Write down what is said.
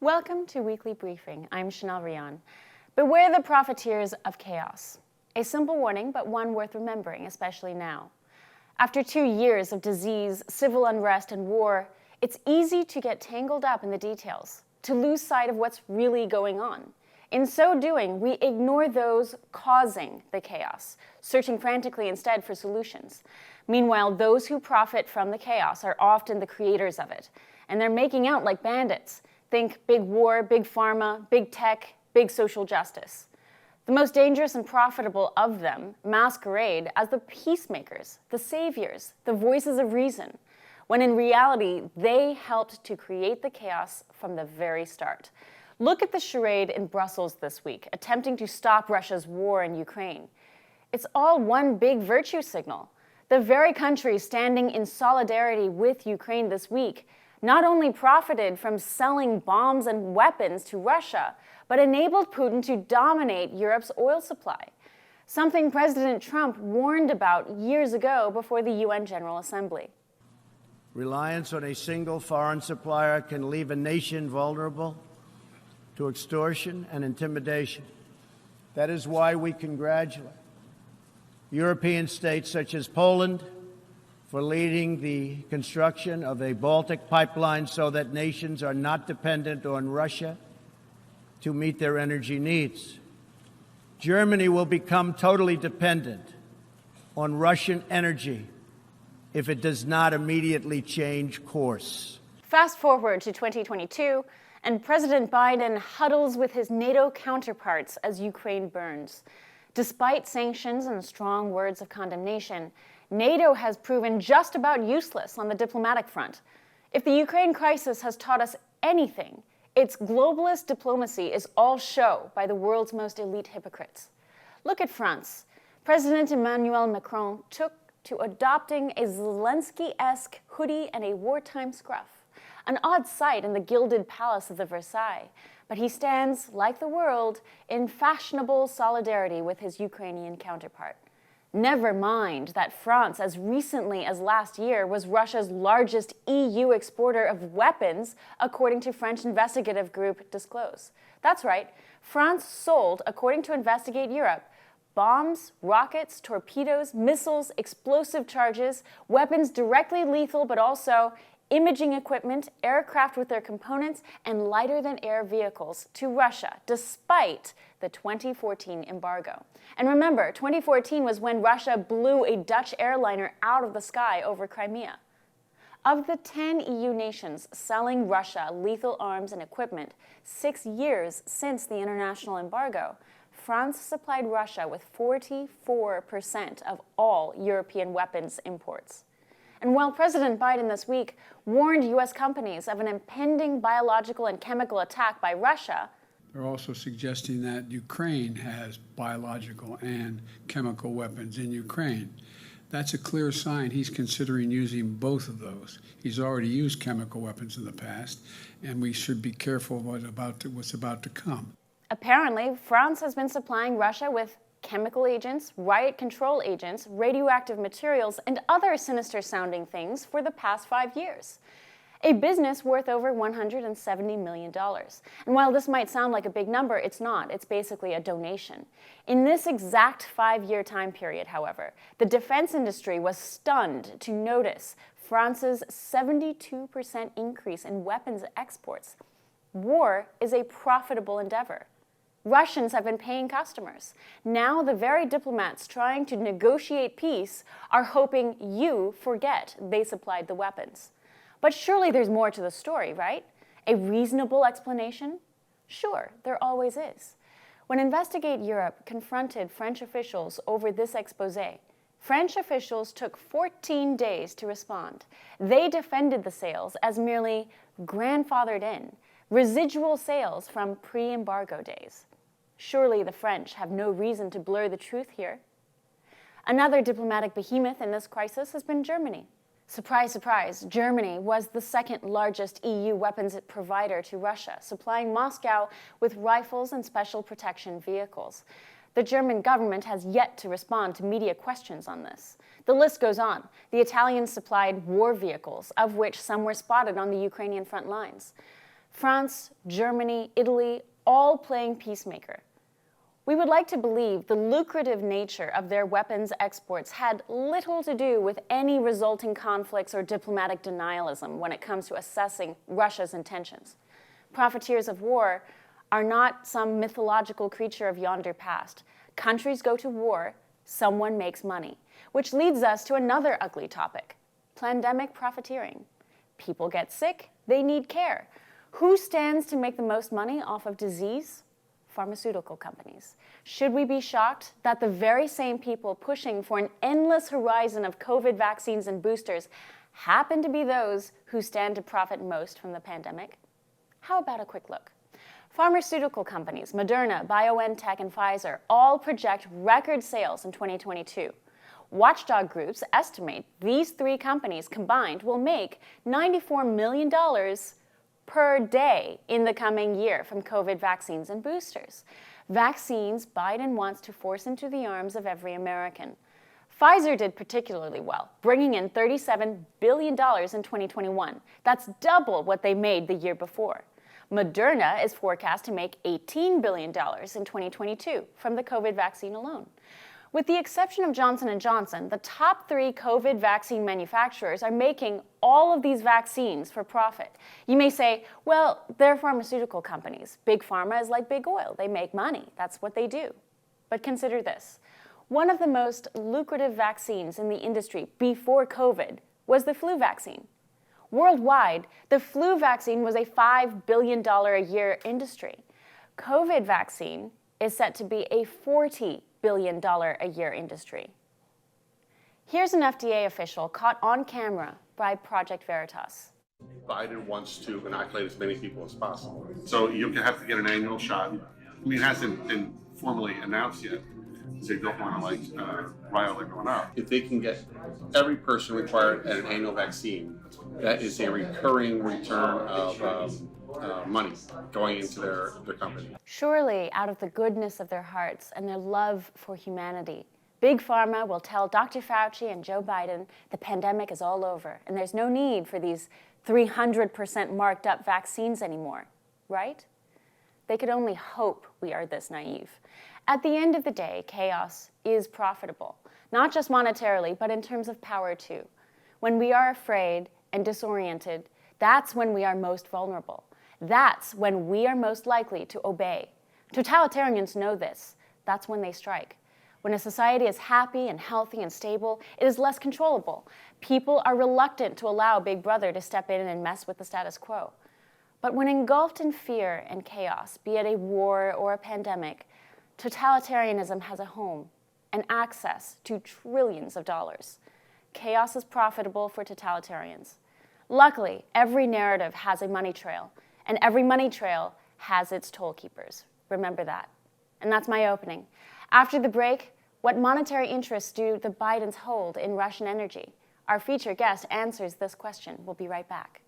Welcome to Weekly Briefing. I'm Rion. Beware the profiteers of chaos. A simple warning, but one worth remembering, especially now. After 2 years of disease, civil unrest, and war, it's easy to get tangled up in the details, to lose sight of what's really going on. In so doing, we ignore those causing the chaos, searching frantically instead for solutions. Meanwhile, those who profit from the chaos are often the creators of it, and they're making out like bandits. Think big war, big pharma, big tech, big social justice. The most dangerous and profitable of them masquerade as the peacemakers, the saviors, the voices of reason, when in reality, they helped to create the chaos from the very start. Look at the charade in Brussels this week, attempting to stop Russia's war in Ukraine. It's all one big virtue signal. The very country standing in solidarity with Ukraine this week not only profited from selling bombs and weapons to Russia, but enabled Putin to dominate Europe's oil supply, something President Trump warned about years ago before the UN General Assembly. Reliance on a single foreign supplier can leave a nation vulnerable to extortion and intimidation. That is why we congratulate European states such as Poland for leading the construction of a Baltic pipeline so that nations are not dependent on Russia to meet their energy needs. Germany will become totally dependent on Russian energy if it does not immediately change course. Fast forward to 2022, and President Biden huddles with his NATO counterparts as Ukraine burns. Despite sanctions and strong words of condemnation, NATO has proven just about useless on the diplomatic front. If the Ukraine crisis has taught us anything, its globalist diplomacy is all show by the world's most elite hypocrites. Look at France. President Emmanuel Macron took to adopting a Zelensky-esque hoodie and a wartime scruff. An odd sight in the gilded palace of the Versailles, but he stands, like the world, in fashionable solidarity with his Ukrainian counterpart. Never mind that France, as recently as last year, was Russia's largest EU exporter of weapons, according to French investigative group Disclose. That's right, France sold, according to Investigate Europe, bombs, rockets, torpedoes, missiles, explosive charges, weapons directly lethal but also imaging equipment, aircraft with their components, and lighter-than-air vehicles to Russia, despite the 2014 embargo. And remember, 2014 was when Russia blew a Dutch airliner out of the sky over Crimea. Of the 10 EU nations selling Russia lethal arms and equipment 6 years since the international embargo, France supplied Russia with 44% of all European weapons imports. And while President Biden this week warned U.S. companies of an impending biological and chemical attack by Russia, they're also suggesting that Ukraine has biological and chemical weapons in Ukraine. That's a clear sign he's considering using both of those. He's already used chemical weapons in the past, and we should be careful what's about to come. Apparently, France has been supplying Russia with chemical agents, riot control agents, radioactive materials, and other sinister-sounding things for the past 5 years. A business worth over $170 million. And while this might sound like a big number, it's not. It's basically a donation. In this exact 5-year time period, however, the defense industry was stunned to notice France's 72% increase in weapons exports. War is a profitable endeavor. Russians have been paying customers. Now the very diplomats trying to negotiate peace are hoping you forget they supplied the weapons. But surely there's more to the story, right? A reasonable explanation? Sure, there always is. When Investigate Europe confronted French officials over this exposé, French officials took 14 days to respond. They defended the sales as merely grandfathered in, residual sales from pre-embargo days. Surely the French have no reason to blur the truth here. Another diplomatic behemoth in this crisis has been Germany. Surprise, surprise, Germany was the second largest EU weapons provider to Russia, supplying Moscow with rifles and special protection vehicles. The German government has yet to respond to media questions on this. The list goes on. The Italians supplied war vehicles, of which some were spotted on the Ukrainian front lines. France, Germany, Italy, all playing peacemaker. We would like to believe the lucrative nature of their weapons exports had little to do with any resulting conflicts or diplomatic denialism when it comes to assessing Russia's intentions. Profiteers of war are not some mythological creature of yonder past. Countries go to war, someone makes money, which leads us to another ugly topic, pandemic profiteering. People get sick, they need care. Who stands to make the most money off of disease? Pharmaceutical companies. Should we be shocked that the very same people pushing for an endless horizon of COVID vaccines and boosters happen to be those who stand to profit most from the pandemic? How about a quick look? Pharmaceutical companies, Moderna, BioNTech, and Pfizer, all project record sales in 2022. Watchdog groups estimate these three companies combined will make $94 million per day in the coming year from COVID vaccines and boosters. Vaccines Biden wants to force into the arms of every American. Pfizer did particularly well, bringing in $37 billion in 2021. That's double what they made the year before. Moderna is forecast to make $18 billion in 2022 from the COVID vaccine alone. With the exception of Johnson & Johnson, the top three COVID vaccine manufacturers are making all of these vaccines for profit. You may say, well, they're pharmaceutical companies. Big pharma is like big oil. They make money. That's what they do. But consider this. One of the most lucrative vaccines in the industry before COVID was the flu vaccine. Worldwide, the flu vaccine was a $5 billion a year industry. COVID vaccine is set to be a $40 billion a year industry. Here's an FDA official caught on camera by Project Veritas. Biden wants to inoculate as many people as possible. So you have to get an annual shot. I mean, it hasn't been formally announced yet. They don't want to rile everyone up. If they can get every person required at an annual vaccine, that is a recurring return of money going into their company. Surely, out of the goodness of their hearts and their love for humanity, Big Pharma will tell Dr. Fauci and Joe Biden the pandemic is all over and there's no need for these 300% marked up vaccines anymore, right? They could only hope we are this naive. At the end of the day, chaos is profitable, not just monetarily, but in terms of power too. When we are afraid and disoriented, that's when we are most vulnerable. That's when we are most likely to obey. Totalitarians know this. That's when they strike. When a society is happy and healthy and stable, it is less controllable. People are reluctant to allow Big Brother to step in and mess with the status quo. But when engulfed in fear and chaos, be it a war or a pandemic, totalitarianism has a home and access to trillions of dollars. Chaos is profitable for totalitarians. Luckily, every narrative has a money trail, and every money trail has its toll keepers. Remember that. And that's my opening. After the break, what monetary interests do the Bidens hold in Russian energy? Our featured guest answers this question. We'll be right back.